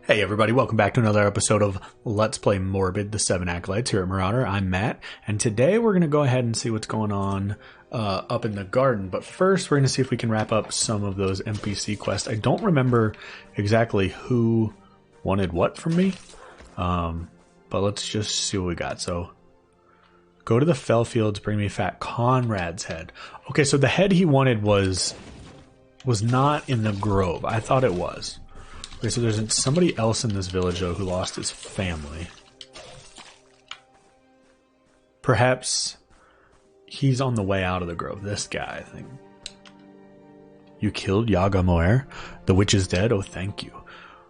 Hey everybody, welcome back to another episode of Let's Play Morbid, the 7 Acolytes here at MurrOtter. I'm Matt, and today we're going to go ahead and see what's going on up in the garden. But first, we're going to see if we can wrap up some of those NPC quests. I don't remember exactly who wanted what from me, but let's just see what we got. So, go to the fell fields, bring me fat Conrad's head. Okay, so the head he wanted was not in the grove. I thought it was. Okay, so there's somebody else in this village, though, who lost his family. Perhaps he's on the way out of the grove. This guy, I think. You killed Yaga Moer? The witch is dead? Oh, thank you.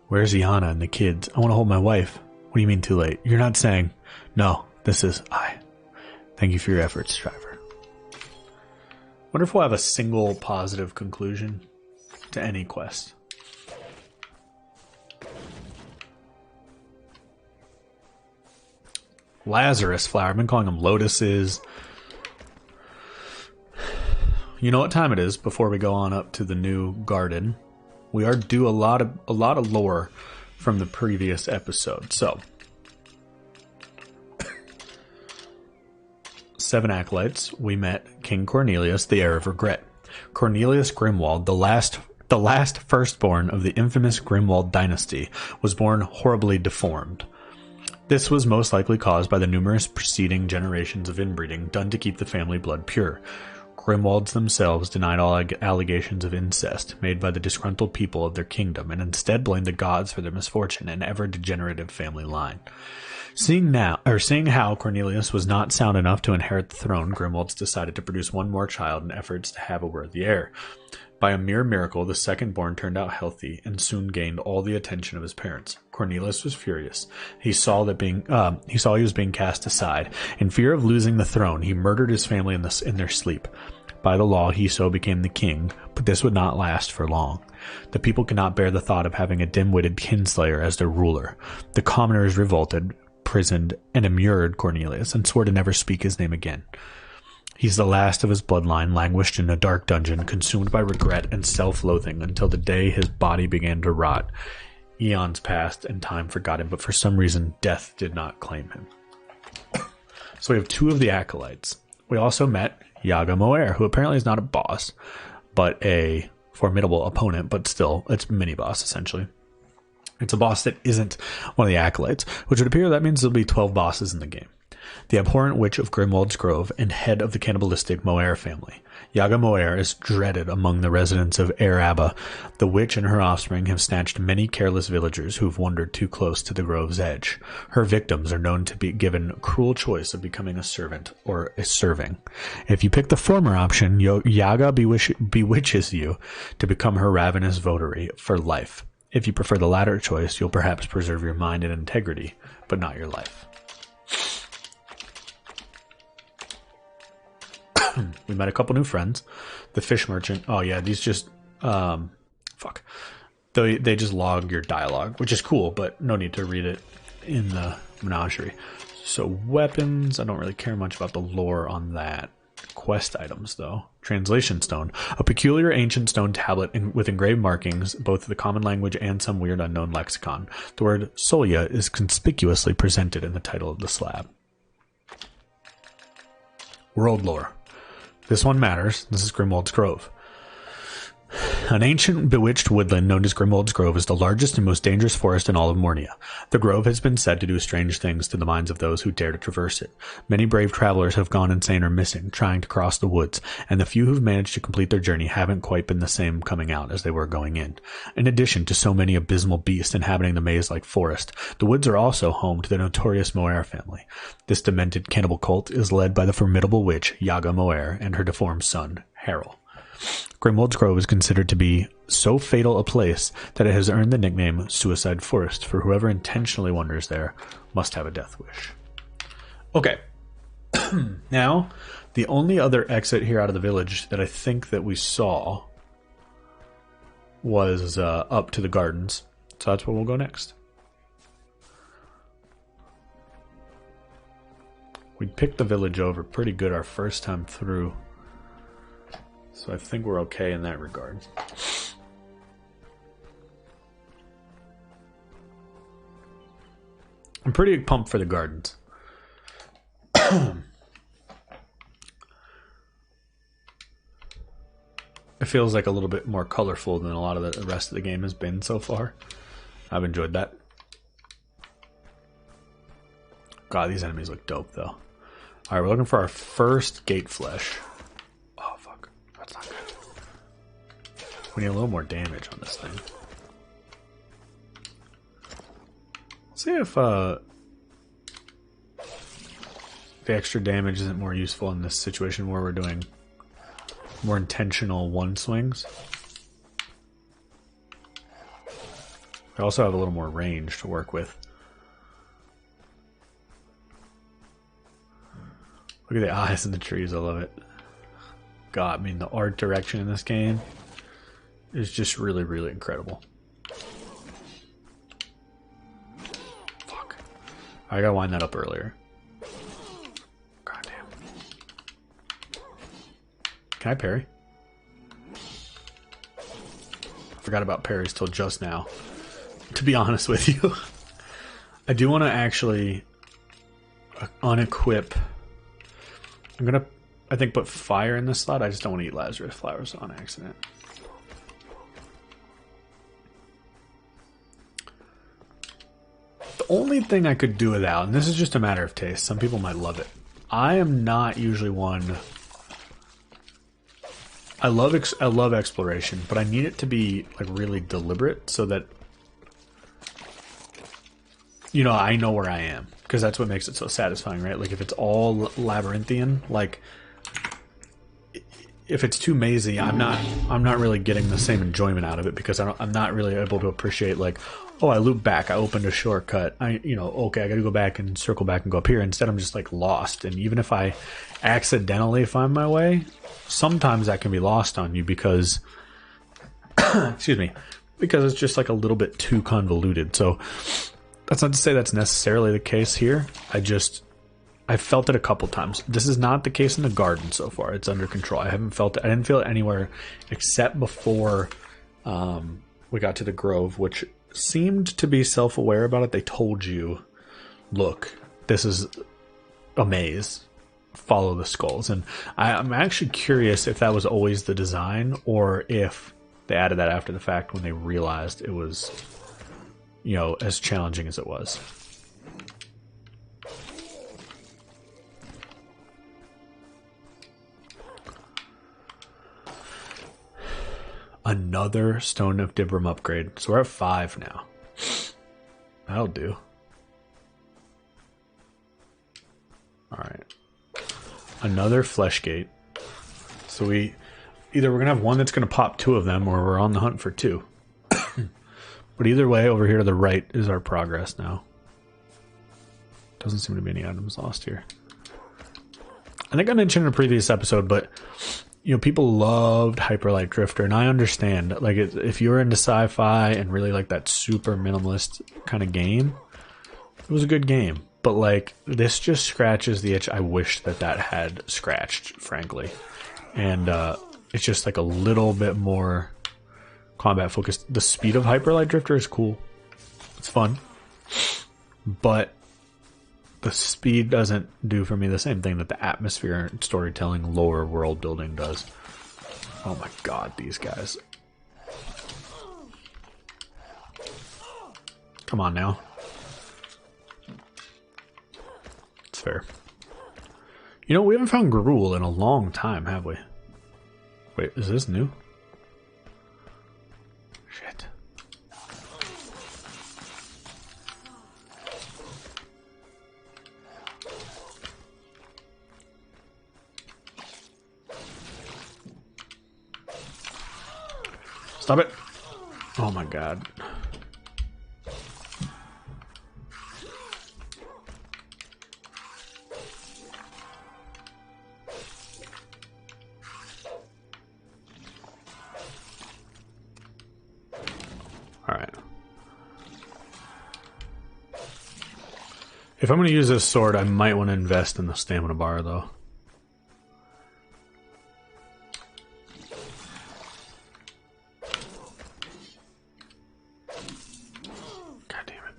Where's Iana and the kids? I want to hold my wife. What do you mean too late? You're not saying... No, this is I. Thank you for your efforts, Driver. Wonder if we'll have a single positive conclusion to any quest. Lazarus flower. I've been calling them lotuses. You know what time it is before we go on up to the new garden. We are due a lot of lore from the previous episode. So 7 Acolytes. We met King Cornelius, the heir of regret. Cornelius Grimwald, the last firstborn of the infamous Grimwald dynasty, was born horribly deformed. This was most likely caused by the numerous preceding generations of inbreeding done to keep the family blood pure. Grimwalds themselves denied all allegations of incest made by the disgruntled people of their kingdom and instead blamed the gods for their misfortune and ever-degenerative family line. Seeing how Cornelius was not sound enough to inherit the throne, Grimwalds decided to produce one more child in efforts to have a worthy heir. By a mere miracle, the second-born turned out healthy and soon gained all the attention of his parents. Cornelius was furious. He saw he was being cast aside. In fear of losing the throne, he murdered his family in their sleep. By the law, he so became the king, but this would not last for long. The people could not bear the thought of having a dim-witted kinslayer as their ruler. The commoners revolted, prisoned, and immured Cornelius, and swore to never speak his name again. He's the last of his bloodline, languished in a dark dungeon, consumed by regret and self-loathing until the day his body began to rot. Eons passed and time forgot him, but for some reason, death did not claim him. So we have 2 of the Acolytes. We also met Yaga Moer, who apparently is not a boss, but a formidable opponent, but still, it's mini-boss, essentially. It's a boss that isn't one of the Acolytes, which would appear that means there'll be 12 bosses in the game. The abhorrent witch of Grimwald's Grove and head of the cannibalistic Moer family. Yaga Moer is dreaded among the residents of Eraba. The witch and her offspring have snatched many careless villagers who've wandered too close to the grove's edge. Her victims are known to be given a cruel choice of becoming a servant or a serving. If you pick the former option, Yaga bewitches you to become her ravenous votary for life. If you prefer the latter choice, you'll perhaps preserve your mind and integrity, but not your life. We met a couple new friends. The fish merchant. Oh yeah, these just fuck. They just log your dialogue, which is cool, but no need to read it in the menagerie. So weapons, I don't really care much about the lore on that. Quest items though. Translation stone, a peculiar ancient stone tablet with engraved markings, both the common language and some weird unknown lexicon. The word Solia is conspicuously presented in the title of the slab. World lore. This one matters. This is Grimwald's Grove. An ancient bewitched woodland known as Grimwald's Grove is the largest and most dangerous forest in all of Mornia. The grove has been said to do strange things to the minds of those who dare to traverse it. Many brave travelers have gone insane or missing, trying to cross the woods, and the few who've managed to complete their journey haven't quite been the same coming out as they were going in. In addition to so many abysmal beasts inhabiting the maze-like forest, the woods are also home to the notorious Moer family. This demented cannibal cult is led by the formidable witch Yaga Moer and her deformed son, Harel. Grimwald's Grove is considered to be so fatal a place that it has earned the nickname Suicide Forest, for whoever intentionally wanders there must have a death wish. Okay. Now, the only other exit here out of the village that I think that we saw was up to the gardens. So that's where we'll go next. We picked the village over pretty good our first time through. So I think we're okay in that regard. I'm pretty pumped for the gardens. It feels like a little bit more colorful than a lot of the rest of the game has been so far. I've enjoyed that. God, these enemies look dope, though. Alright, we're looking for our first gate flesh. Oh, fuck. That's not good. We need a little more damage on this thing. Let's see if the extra damage isn't more useful in this situation where we're doing more intentional one swings. I also have a little more range to work with. Look at the eyes in the trees, I love it. God, I mean, the art direction in this game is just really, really incredible. Fuck. I gotta wind that up earlier. God damn. Can I parry? I forgot about parries till just now, to be honest with you. I do want to actually unequip. I'm gonna, I think, put fire in this slot. I just don't want to eat Lazarus flowers on accident. The only thing I could do without, and this is just a matter of taste, some people might love it. I am not usually one. I love exploration, but I need it to be like really deliberate so that, you know, I know where I am, because that's what makes it so satisfying, right? Like if it's all labyrinthian, like if it's too mazy, I'm not really getting the same enjoyment out of it, because I'm not really able to appreciate, like, oh, I looped back, I opened a shortcut, okay, I got to go back and circle back and go up here. Instead, I'm just like lost, and even if I accidentally find my way, sometimes that can be lost on you because, excuse me, because it's just like a little bit too convoluted. So that's not to say that's necessarily the case here. I felt it a couple times. This is not the case in the garden so far. It's under control. I haven't felt it. I didn't feel it anywhere except before we got to the grove, which seemed to be self-aware about it. They told you, look, this is a maze. Follow the skulls. And I'm actually curious if that was always the design or if they added that after the fact when they realized it was, you know, as challenging as it was. Another Stone of Dibram upgrade. So we're at 5 now. That'll do. Alright. Another flesh gate. So either we're going to have one that's going to pop 2 of them, or we're on the hunt for 2. But either way, over here to the right is our progress now. Doesn't seem to be any items lost here. I think I mentioned in a previous episode, but you know, people loved Hyperlight Drifter, and I understand. Like, if you're into sci-fi and really like that super minimalist kind of game, it was a good game. But like, this just scratches the itch I wish that had scratched, frankly. And it's just like a little bit more combat focused. The speed of Hyperlight Drifter is cool. It's fun. But the speed doesn't do for me the same thing that the atmosphere and storytelling, lore, world building does. Oh my god, these guys. Come on now. It's fair. You know, we haven't found Gruul in a long time, have we? Wait, is this new? Shit. Stop it. Oh my god. Alright. If I'm going to use this sword, I might want to invest in the stamina bar, though. God damn it.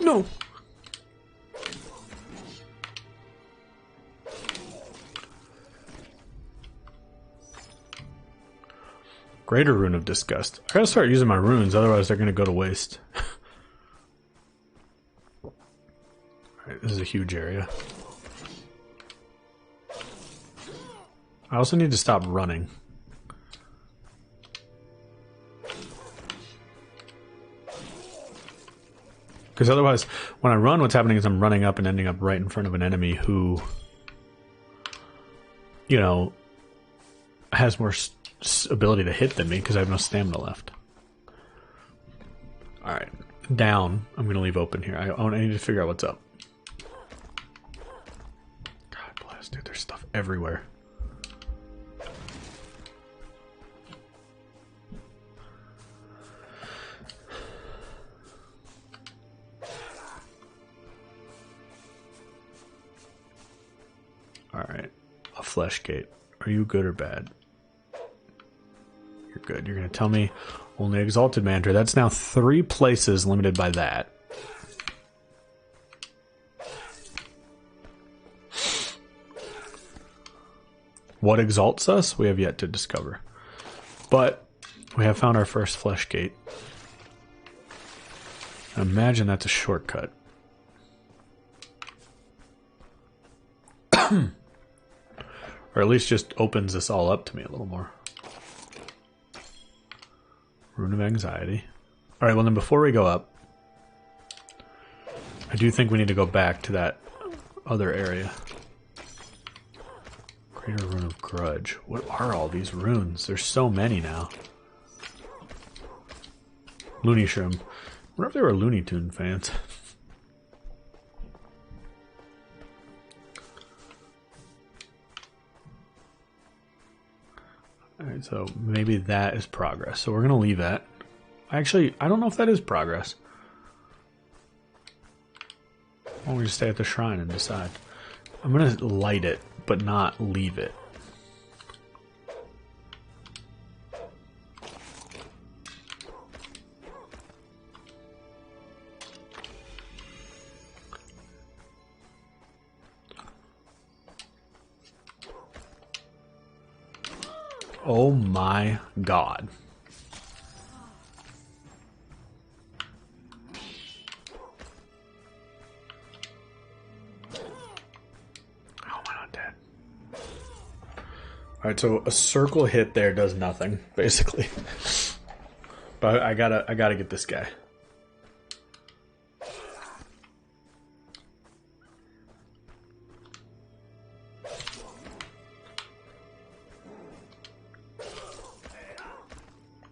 No. Greater Rune of Disgust. I gotta start using my runes, otherwise they're gonna go to waste. Alright, this is a huge area. I also need to stop running. Because otherwise, when I run, what's happening is I'm running up and ending up right in front of an enemy who, you know, has more ability to hit than me because I have no stamina left. Alright, down. I'm going to leave open here. I need to figure out what's up. God bless, dude, there's stuff everywhere. Alright, a flesh gate. Are you good or bad? You're good. You're going to tell me only Exalted Mantra. That's now 3 places limited by that. What exalts us? We have yet to discover. But we have found our first flesh gate. I imagine that's a shortcut. Or at least just opens this all up to me a little more. Rune of Anxiety. Alright, well then before we go up, I do think we need to go back to that other area. Greater Rune of Grudge. What are all these runes? There's so many now. Looney Shroom. I wonder if they were Looney Tune fans. Alright, so maybe that is progress. So we're going to leave that. Actually, I don't know if that is progress. Why don't we just stay at the shrine and decide? I'm going to light it, but not leave it. Oh my god. How am I not dead? Alright, so a circle hit there does nothing, basically. But I gotta get this guy.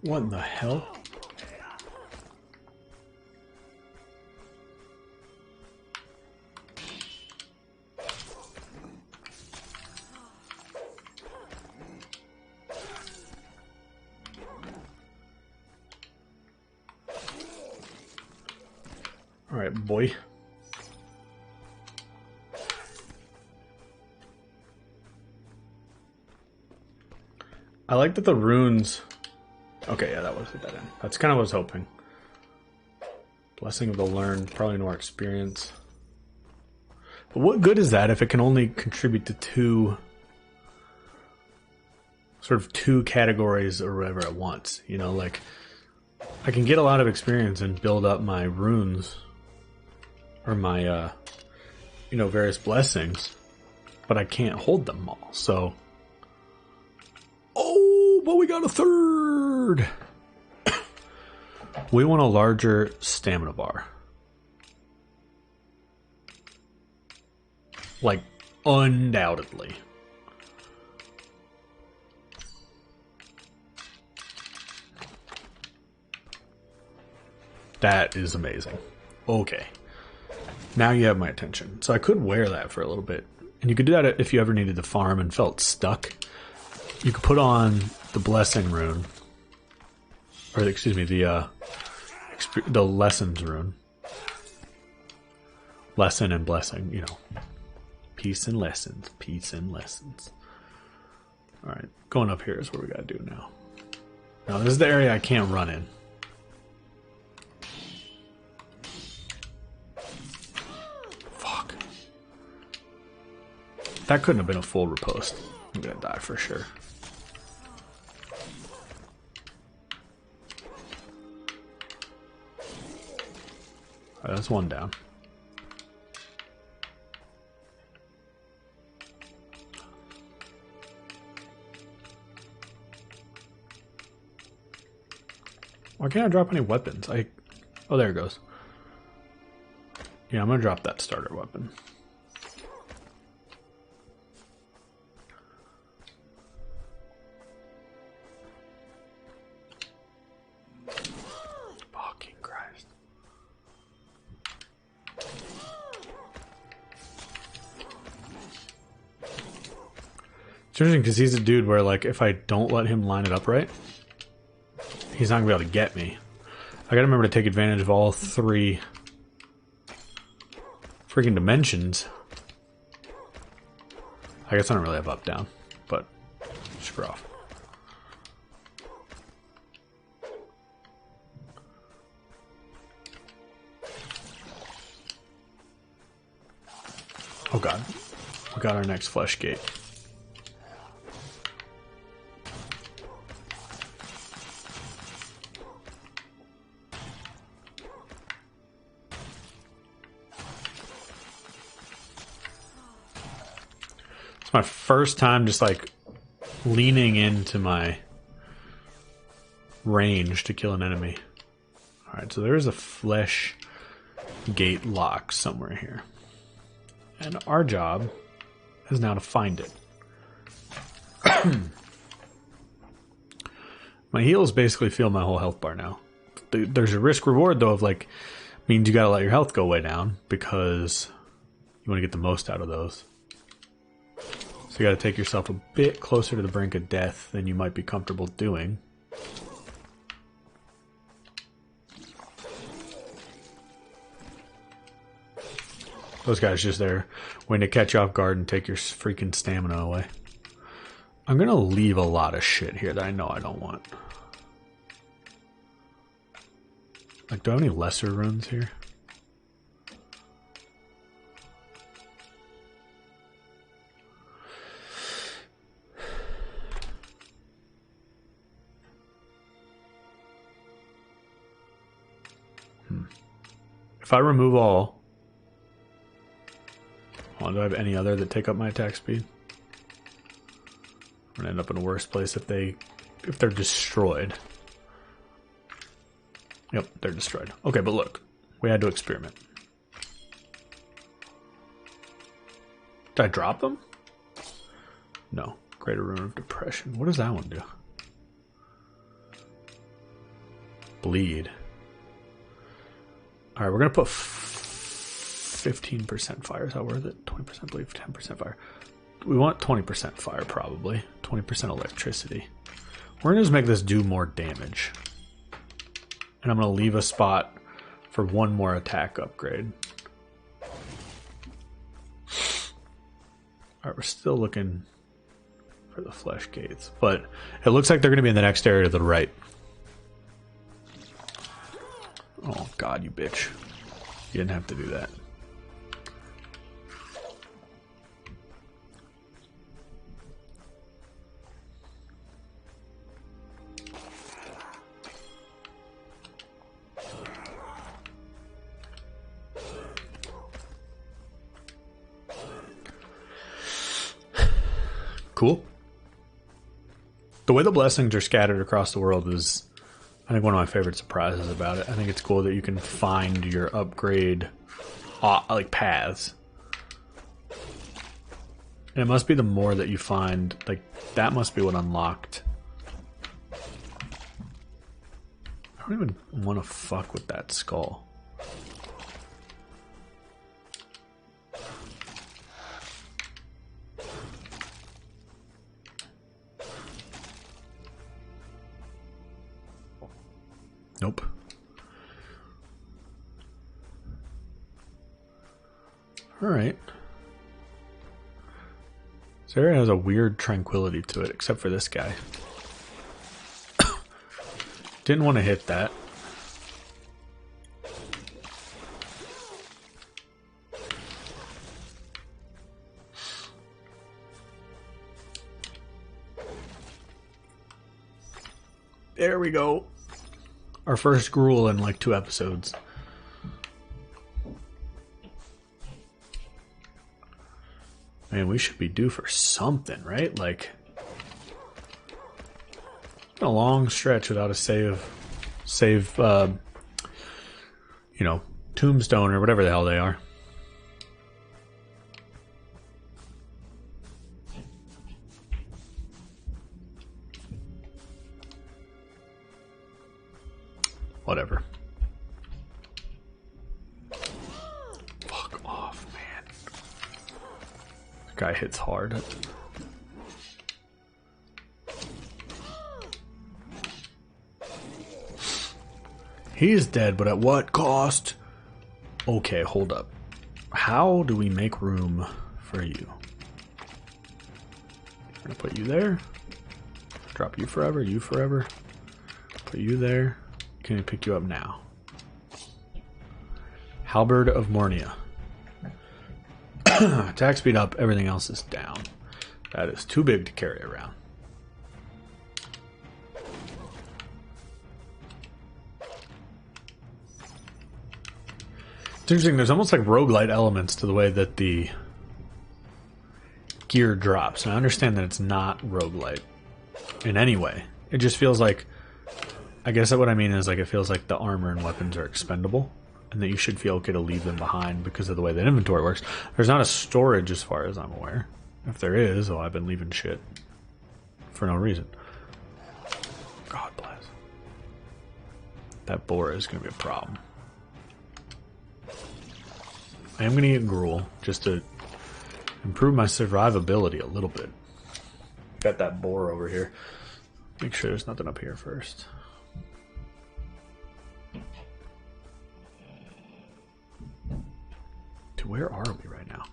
What in the hell? All right, boy. I like that the runes... Okay, yeah, that was a dead end. That's kind of what I was hoping. Blessing of the Learned, probably more experience. But what good is that if it can only contribute to two categories or whatever at once? You know, like, I can get a lot of experience and build up my runes or my, you know, various blessings, but I can't hold them all, so... Oh, but we got a third! We want a larger stamina bar. Like, undoubtedly. That is amazing. Okay. Now you have my attention. So I could wear that for a little bit. And you could do that if you ever needed to farm and felt stuck. You could put on the Blessing rune. Or, excuse me, the Lessons rune. Lesson and Blessing, you know. Peace and Lessons. Peace and Lessons. Alright, going up here is what we gotta do now. Now, this is the area I can't run in. That couldn't have been a full riposte. I'm gonna die for sure. Alright, that's one down. Why can't I drop any weapons? Oh, there it goes. Yeah, I'm gonna drop that starter weapon. Fucking Christ. It's interesting because he's a dude where, like, if I don't let him line it up right, he's not gonna be able to get me. I gotta remember to take advantage of all three freaking dimensions. I guess I don't really have up down, but screw off. Oh god, we got our next flesh gate. My first time just like leaning into my range to kill an enemy. Alright, so there's a flesh gate lock somewhere here. And our job is now to find it. My heals basically fill my whole health bar now. There's a risk reward though of like, means you gotta let your health go way down because you want to get the most out of those. So you got to take yourself a bit closer to the brink of death than you might be comfortable doing. Those guys just there waiting to catch you off guard and take your freaking stamina away. I'm going to leave a lot of shit here that I know I don't want. Like, do I have any lesser runes here? If I remove all, do I have any other that take up my attack speed? I'm gonna end up in a worse place if they're destroyed. Yep, they're destroyed. Okay, but look, we had to experiment. Did I drop them? No. Greater Rune of Depression. What does that one do? Bleed. Alright, we're going to put 15% fire. Is that worth it? 20% bleed, 10% fire. We want 20% fire, probably. 20% electricity. We're going to just make this do more damage. And I'm going to leave a spot for one more attack upgrade. Alright, we're still looking for the flesh gates. But it looks like they're going to be in the next area to the right. Oh god, you bitch. You didn't have to do that. Cool. The way the blessings are scattered across the world is, I think, one of my favorite surprises about it. I think it's cool that you can find your upgrade like paths. And it must be the more that you find, like, that must be what unlocked. I don't even want to fuck with that skull. Nope. Alright. This area has a weird tranquility to it, except for this guy. Didn't want to hit that. There we go. Our first gruel in like 2 episodes. Man, we should be due for something, right? Like, it's been a long stretch without a save, you know, tombstone or whatever the hell they are. Whatever. Fuck off, man. That guy hits hard. He's dead, but at what cost? Okay, hold up. How do we make room for you? I'm gonna put you there. Drop you forever, you forever. Put you there. Can I pick you up now? Halberd of Mornia. Attack speed up, everything else is down. That is too big to carry around. It's interesting, there's almost like roguelite elements to the way that the gear drops. And I understand that it's not roguelite in any way. It just feels like, I guess what I mean is like it feels like the armor and weapons are expendable and that you should feel okay to leave them behind because of the way that inventory works. There's not a storage as far as I'm aware. If there is, oh, I've been leaving shit for no reason. God bless. That boar is going to be a problem. I am going to eat gruel just to improve my survivability a little bit. Got that boar over here. Make sure there's nothing up here first. Dude, where are we right now?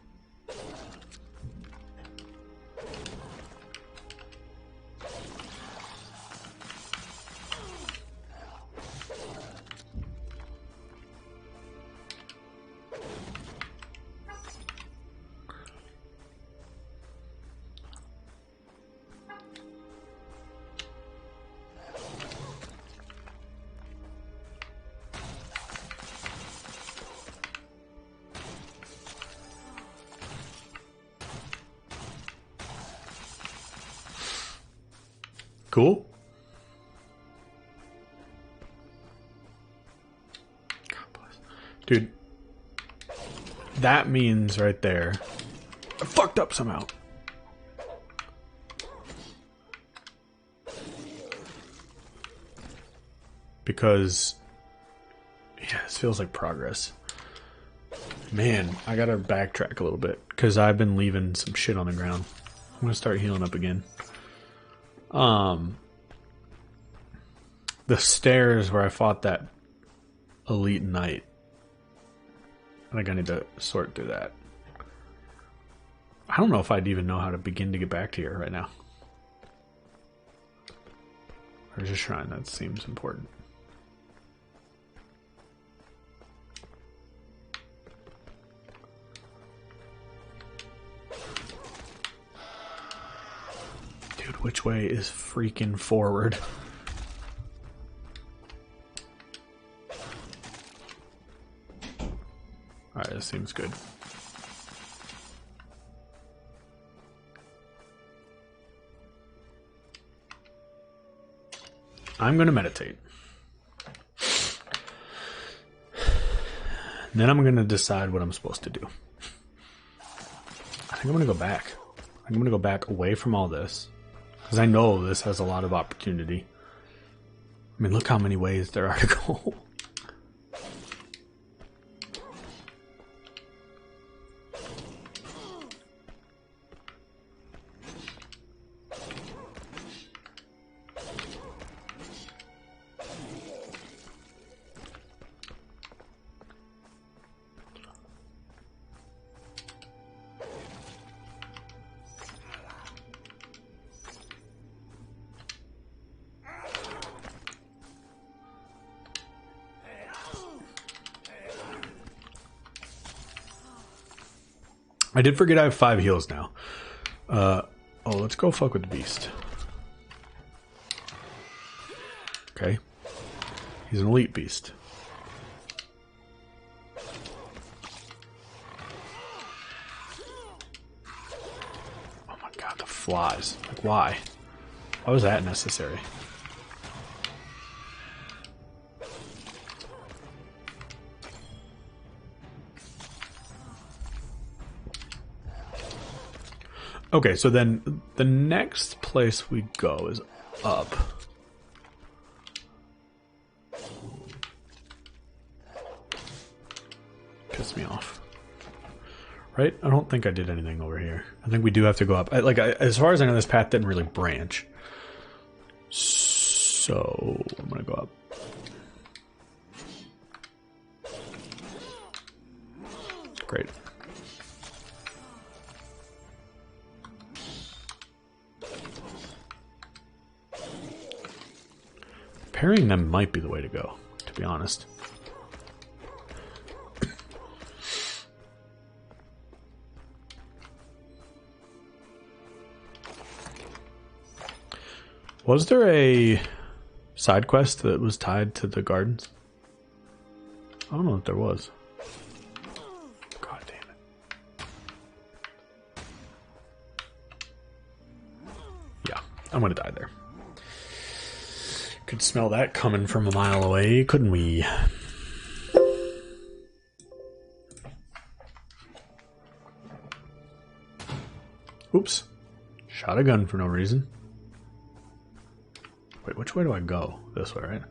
Cool. Dude, that means right there, I fucked up somehow. Because, yeah, this feels like progress. Man, I gotta backtrack a little bit because I've been leaving some shit on the ground. I'm gonna start healing up again. The stairs where I fought that elite knight. I think I need to sort through that. I don't know if I'd even know how to begin to get back to here right now. There's a shrine that seems important. Dude, which way is freaking forward? Alright, this seems good. I'm gonna meditate. And then I'm gonna decide what I'm supposed to do. I think I'm gonna go back. I'm gonna go back away from all this. Because I know this has a lot of opportunity. I mean, look how many ways there are to go. I did forget I have 5 heals now. Oh, let's go fuck with the beast. Okay. He's an elite beast. Oh my god, the flies. Like, why? Why was that necessary? Okay, so then the next place we go is up. Piss me off. Right? I don't think I did anything over here. I think we do have to go up. As far as I know, this path didn't really branch. So, I'm gonna go up. Great. Parrying them might be the way to go, to be honest. Was there a side quest that was tied to the gardens? I don't know if there was. God damn it. Yeah, I'm gonna die there. Could smell that coming from a mile away, couldn't we? Oops. Shot a gun for no reason. Wait, which way do I go? This way, right?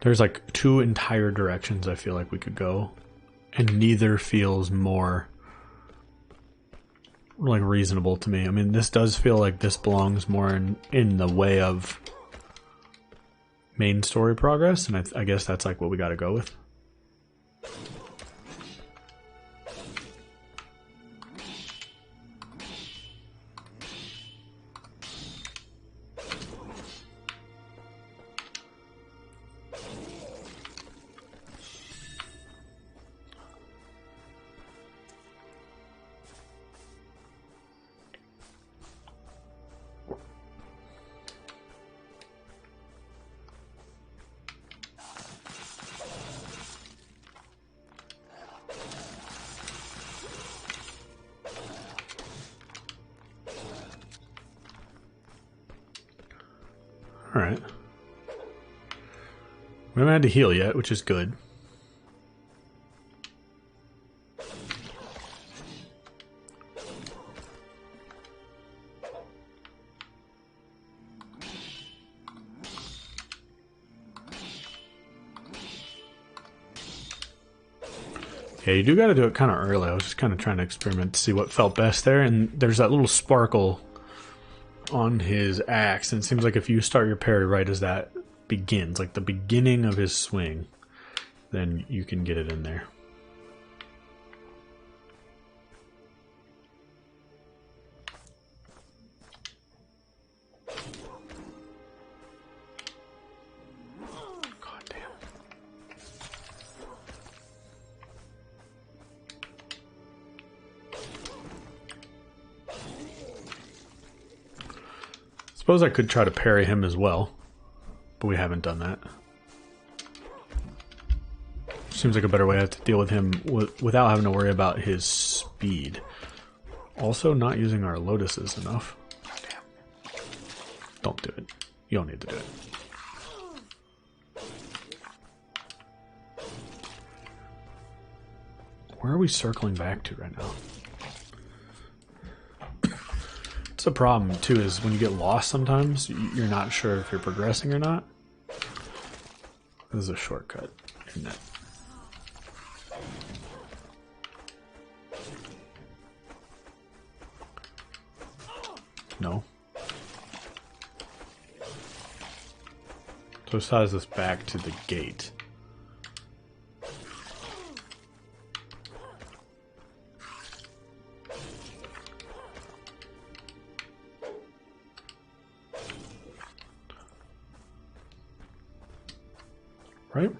There's like two entire directions I feel like we could go, and neither feels more like reasonable to me. I mean, this does feel like this belongs more in the way of main story progress, and I guess that's like what we got to go with. Alright. We haven't had to heal yet, which is good. Yeah, you do gotta do it kind of early. I was just kind of trying to experiment to see what felt best there, and there's that little sparkle on his axe, and it seems like if you start your parry right as that begins, like the beginning of his swing, then you can get it in there. God damn. Suppose I could try to parry him as well, but we haven't done that. Seems like a better way to deal with him without having to worry about his speed. Also, not using our lotuses enough. Damn. Don't do it. You don't need to do it. Where are we circling back to right now? It's a problem too, is when you get lost sometimes, you're not sure if you're progressing or not. This is a shortcut, isn't it? No. So this ties us back to the gate. right?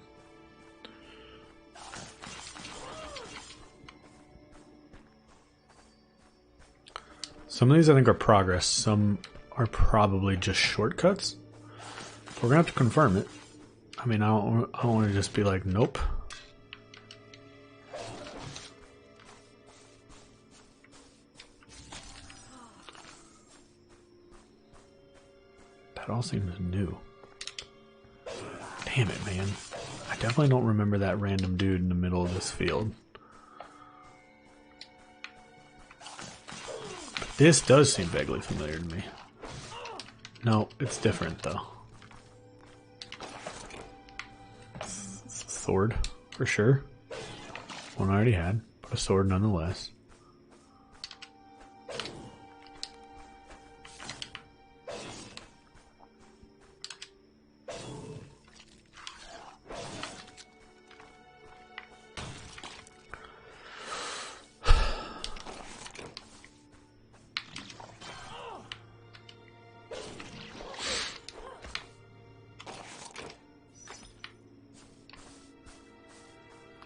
Some of these I think are progress, some are probably just shortcuts. We're gonna have to confirm it. I mean, I don't want to just be like, nope. That all seems new. Damn it, man. I definitely don't remember that random dude in the middle of this field. But this does seem vaguely familiar to me. No, it's different though. It's a sword, for sure. One I already had, but a sword nonetheless.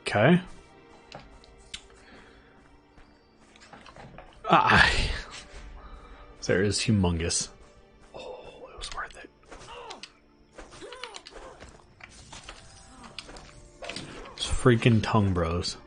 Okay. There is humongous. Oh, it was worth it. It's freaking tongue bros.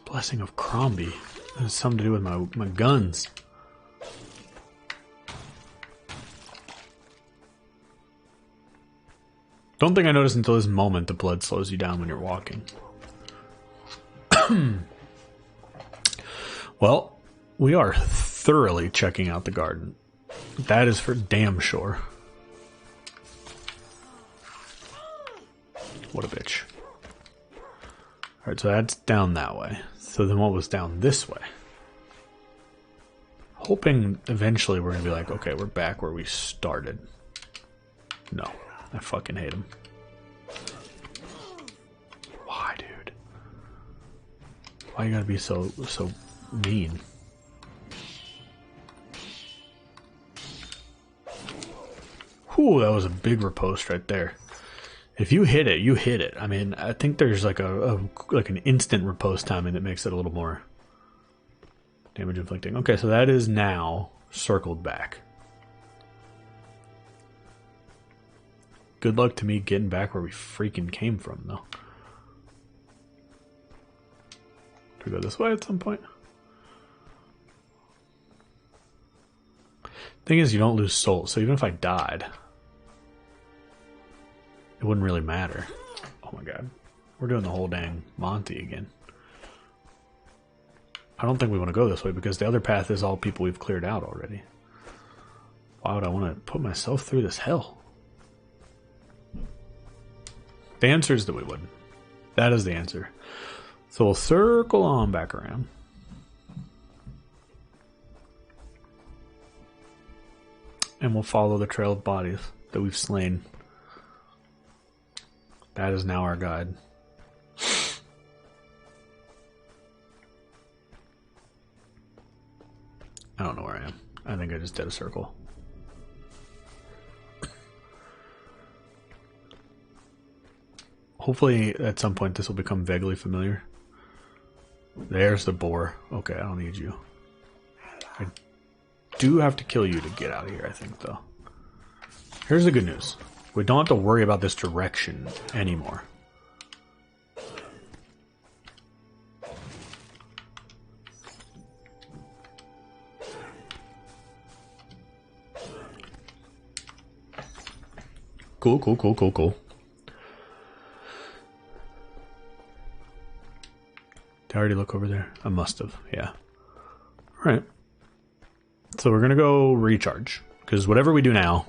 Blessing of Crombie. That has something to do with my guns. Don't think I noticed until this moment the blood slows you down when you're walking. Well, we are thoroughly checking out the garden. That is for damn sure. What a bitch. Alright, so that's down that way. So then what was down this way? Hoping eventually we're going to be like, okay, we're back where we started. No, I fucking hate him. Why, dude? Why you gotta be so mean? Whew, that was a big riposte right there. If you hit it, you hit it. I mean, I think there's like an instant riposte timing that makes it a little more damage inflicting. Okay, so that is now circled back. Good luck to me getting back where we freaking came from, though. Do we go this way at some point? Thing is, you don't lose souls, so even if I died, it wouldn't really matter. Oh my god. We're doing the whole dang Monty again. I don't think we want to go this way because the other path is all people we've cleared out already. Why would I want to put myself through this hell? The answer is that we wouldn't. That is the answer. So we'll circle on back around. And we'll follow the trail of bodies that we've slain. That is now our guide. I don't know where I am. I think I just did a circle. Hopefully at some point this will become vaguely familiar. There's the boar. Okay, I don't need you. I do have to kill you to get out of here, I think, though. Here's the good news. We don't have to worry about this direction anymore. Cool, cool, cool, cool, cool. Did I already look over there? I must have, yeah. Alright. So we're gonna go recharge. Because whatever we do now,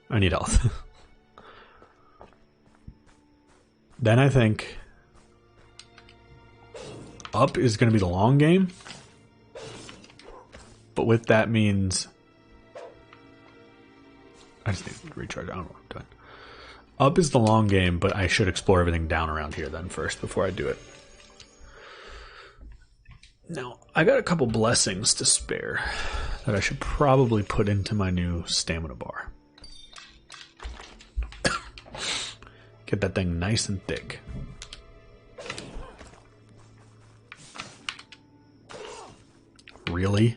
I need health. Then I think up is gonna be the long game. But with that means recharge. I don't know what I'm doing. Up is the long game, but I should explore everything down around here then first before I do it. Now, I got a couple blessings to spare that I should probably put into my new stamina bar. Get that thing nice and thick. Really?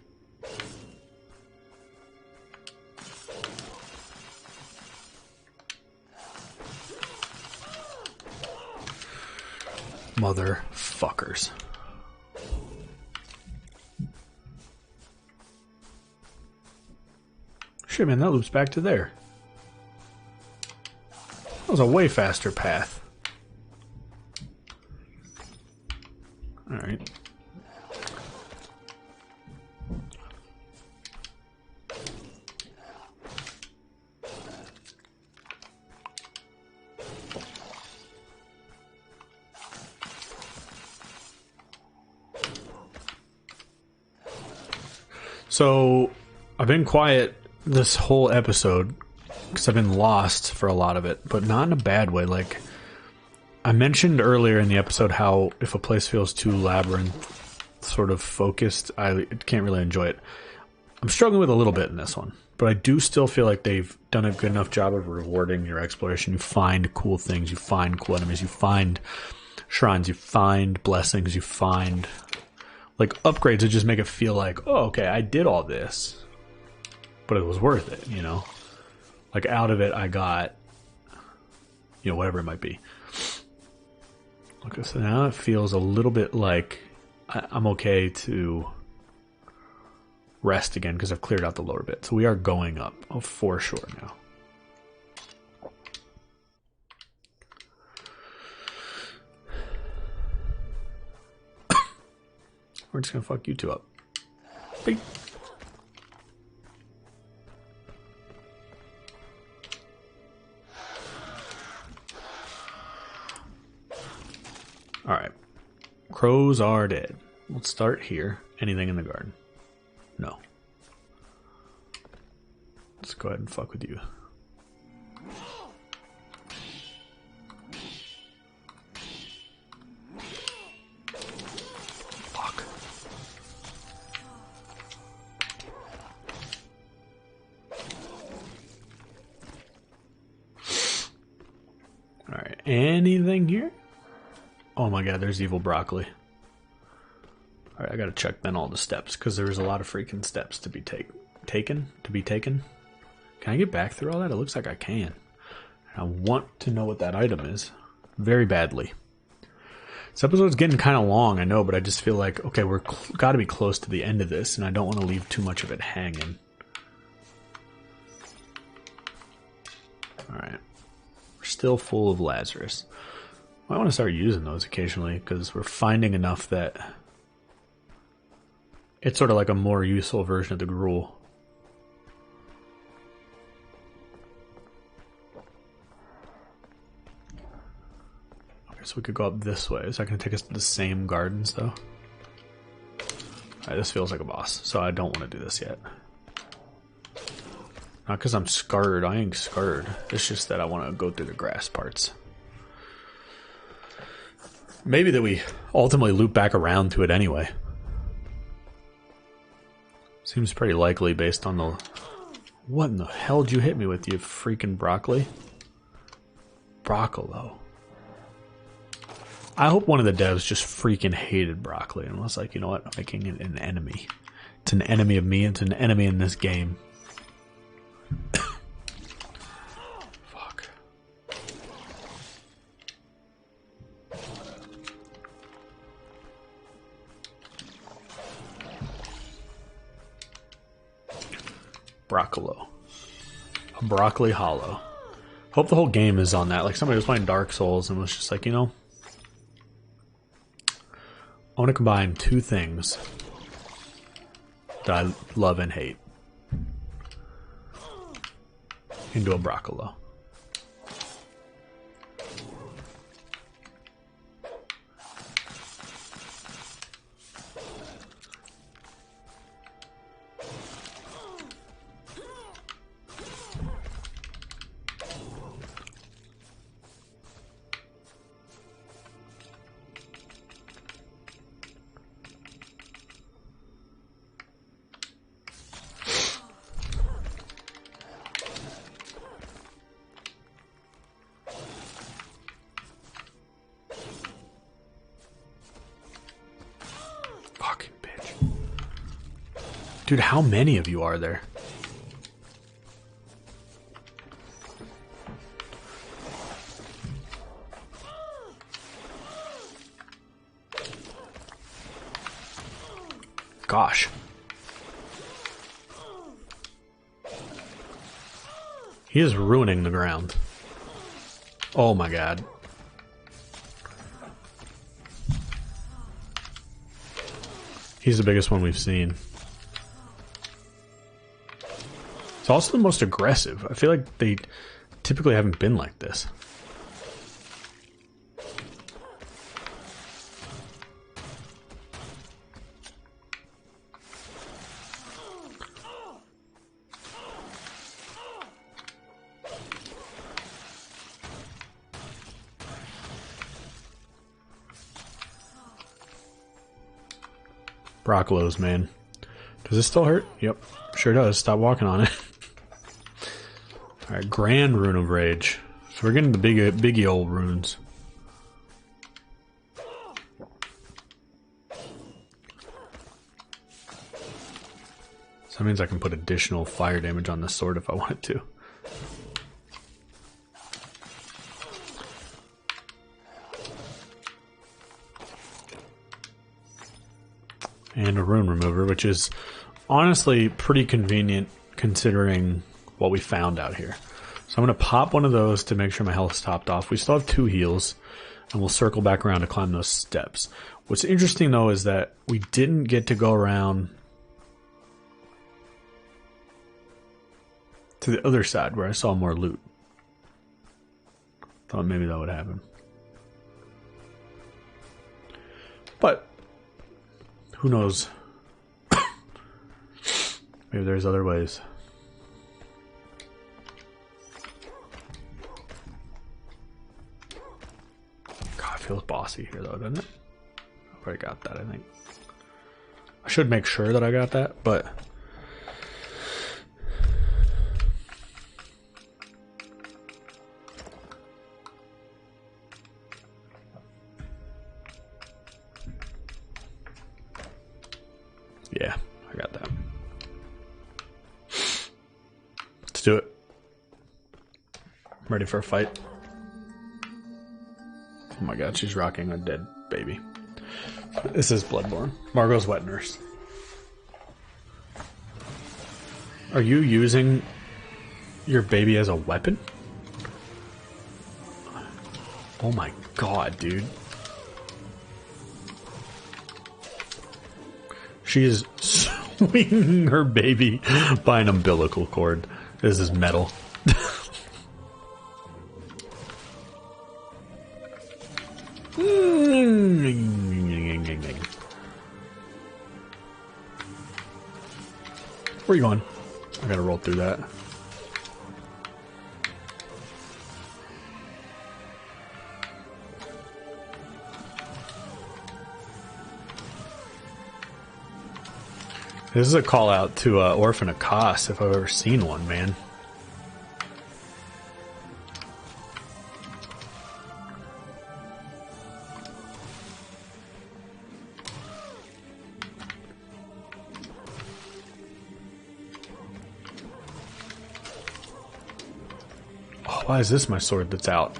Motherfuckers. Shit, man, that loops back to there. That was a way faster path. Alright. So, I've been quiet this whole episode because I've been lost for a lot of it, but not in a bad way. Like, I mentioned earlier in the episode how if a place feels too labyrinth sort of focused, I can't really enjoy it. I'm struggling with a little bit in this one, but I do still feel like they've done a good enough job of rewarding your exploration. You find cool things, you find cool enemies, you find shrines, you find blessings, you find like upgrades that just make it feel like, oh, okay, I did all this, but it was worth it, you know? Like out of it, I got, you know, whatever it might be. Okay, so now it feels a little bit like I'm okay to rest again because I've cleared out the lower bit. So we are going up, oh, for sure now. We're just gonna fuck you two up. Beep. Alright. Crows are dead. Let's start here. Anything in the garden? No. Let's go ahead and fuck with you. Fuck. Alright, anything here? Oh my god, there's evil broccoli. Alright, I gotta check then all the steps, because there's a lot of freaking steps to be taken. Can I get back through all that? It looks like I can. I want to know what that item is. Very badly. This episode's getting kind of long, I know, but I just feel like, okay, we're gotta be close to the end of this, and I don't want to leave too much of it hanging. Alright. We're still full of Lazarus. I want to start using those occasionally because we're finding enough that it's sort of like a more useful version of the gruel. Okay, so we could go up this way. Is that going to take us to the same gardens though? Alright, this feels like a boss, so I don't want to do this yet. Not because I'm scared. I ain't scared. It's just that I want to go through the grass parts. Maybe that we ultimately loop back around to it anyway. Seems pretty likely based on the... What in the hell did you hit me with, you freaking broccoli? Broccolo. I hope one of the devs just freaking hated broccoli and was like, you know what, I'm making it an enemy. It's an enemy of me, it's an enemy in this game. Broccolo. A broccoli hollow. Hope the whole game is on that. Like somebody was playing Dark Souls and was just like, you know, I want to combine two things that I love and hate into a broccolo. Dude, how many of you are there? Gosh. He is ruining the ground. Oh my god. He's the biggest one we've seen. It's also the most aggressive. I feel like they typically haven't been like this. Broccolos, man. Does this still hurt? Yep, sure does. Stop walking on it. Alright, Grand Rune of Rage. So we're getting the biggie old runes. So that means I can put additional fire damage on this sword if I wanted to. And a rune remover, which is honestly pretty convenient considering what we found out here. So I'm going to pop one of those to make sure my health's topped off. We still have 2 heals, and we'll circle back around to climb those steps. What's interesting, though, is that we didn't get to go around to the other side where I saw more loot. Thought maybe that would happen. But who knows? Maybe there's other ways. God, it feels bossy here though, doesn't it? I've already got that, I think. I should make sure that I got that, but yeah, I got that. Let's do it. I'm ready for a fight. Oh my god, she's rocking a dead baby. This is Bloodborne. Margot's wet nurse. Are you using your baby as a weapon? Oh my god, dude. She is swinging her baby by an umbilical cord. This is metal. Where are you going? I gotta roll through that. This is a call out to Orphan of Kos if I've ever seen one, man. Oh, why is this my sword that's out?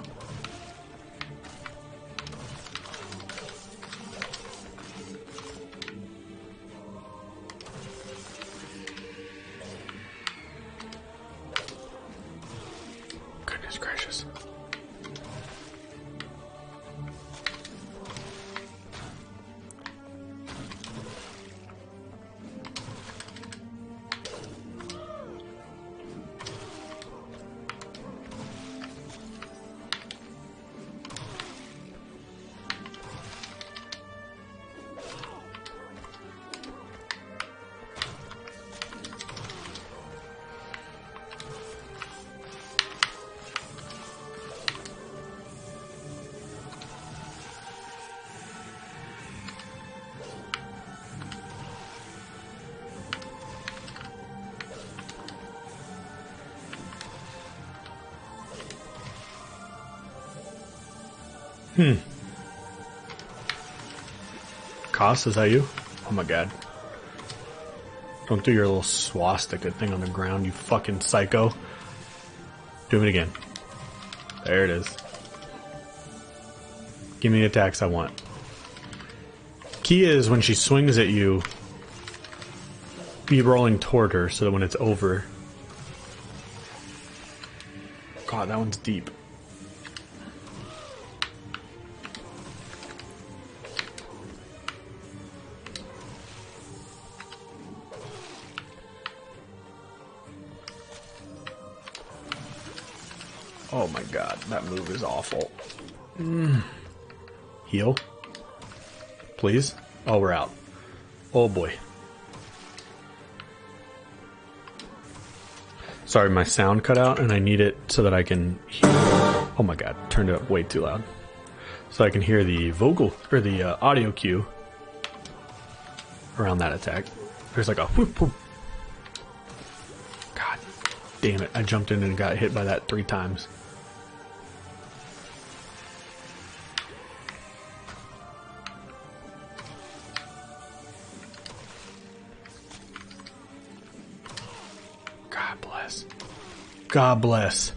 Goodness gracious. Kos, is that you? Oh my god. Don't do your little swastika thing on the ground, you fucking psycho. Do it again. There it is. Give me the attacks I want. Key is when she swings at you, be rolling toward her so that when it's over... God, that one's deep. Oh my god, that move is awful. Heal. Please. Oh, we're out. Oh boy. Sorry, my sound cut out and I need it so that I can hear. Oh my god, turned it up way too loud. So I can hear the vocal, or the audio cue around that attack. There's like a whoop whoop. God damn it, I jumped in and got hit by that 3 times. God bless. God bless.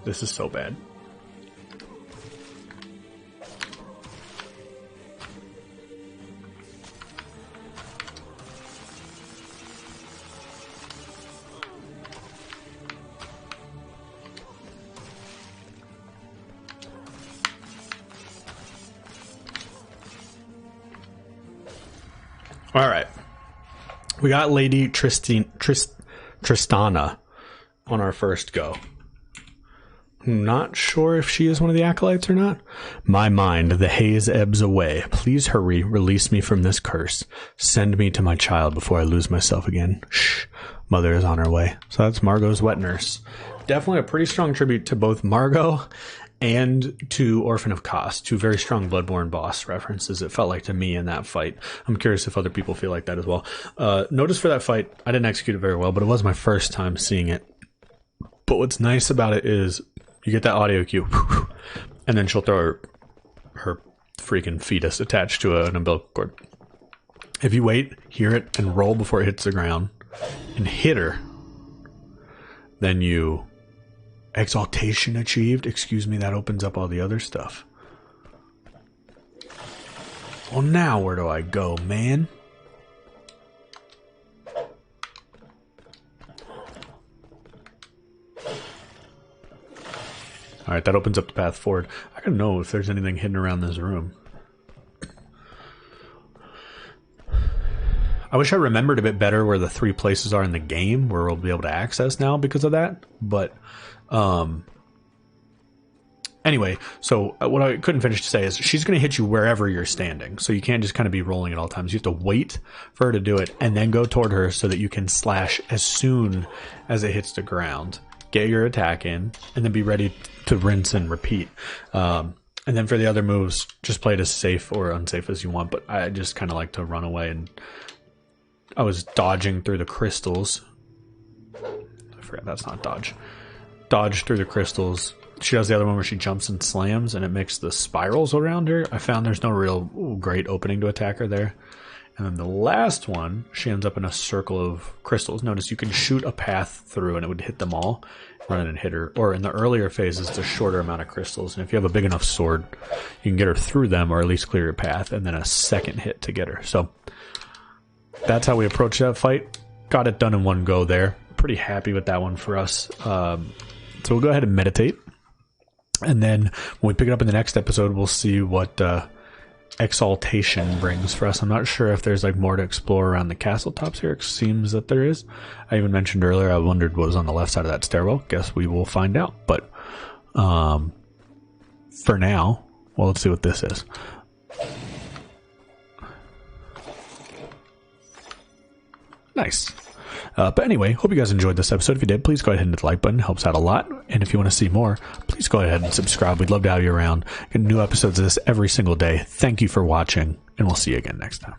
This is so bad. All right, we got Lady Tristana on our first go. I'm not sure if she is one of the Acolytes or not. My mind, the haze ebbs away. Please hurry, release me from this curse. Send me to my child before I lose myself again. Shh, mother is on her way. So that's Margot's wet nurse. Definitely a pretty strong tribute to both Margot and to Orphan of Kos, two very strong Bloodborne boss references, it felt like to me in that fight. I'm curious if other people feel like that as well. Notice for that fight, I didn't execute it very well, but it was my first time seeing it. But what's nice about it is you get that audio cue, and then she'll throw her freaking fetus attached to an umbilical cord. If you wait, hear it, and roll before it hits the ground, and hit her, then you... Exaltation achieved. Excuse me, that opens up all the other stuff. Well, now where do I go, man? Alright, that opens up the path forward. I gotta know if there's anything hidden around this room. I wish I remembered a bit better where the 3 places are in the game where we'll be able to access now because of that, but anyway, so what I couldn't finish to say is she's going to hit you wherever you're standing, so you can't just kind of be rolling at all times. You have to wait for her to do it and then go toward her so that you can slash as soon as it hits the ground, get your attack in, and then be ready to rinse and repeat. And then for the other moves, just play it as safe or unsafe as you want, but I just kind of like to run away, and I was dodging through the crystals. I forgot that's not dodge. Dodge through the crystals. She does the other one where she jumps and slams and it makes the spirals around her. I found there's no real great opening to attack her there. And then the last one, she ends up in a circle of crystals. Notice you can shoot a path through and it would hit them all, run in and hit her. Or in the earlier phases, it's a shorter amount of crystals. And if you have a big enough sword, you can get her through them or at least clear your path, and then a second hit to get her. So that's how we approach that fight. Got it done in one go there. Pretty happy with that one for us. So we'll go ahead and meditate. And then when we pick it up in the next episode, we'll see what Exaltation brings for us. I'm not sure if there's like more to explore around the castle tops here. It seems that there is. I even mentioned earlier, I wondered what was on the left side of that stairwell. Guess we will find out. But for now, well, let's see what this is. Nice. But anyway, hope you guys enjoyed this episode. If you did, please go ahead and hit the like button. It helps out a lot. And if you want to see more, please go ahead and subscribe. We'd love to have you around. Get new episodes of this every single day. Thank you for watching, and we'll see you again next time.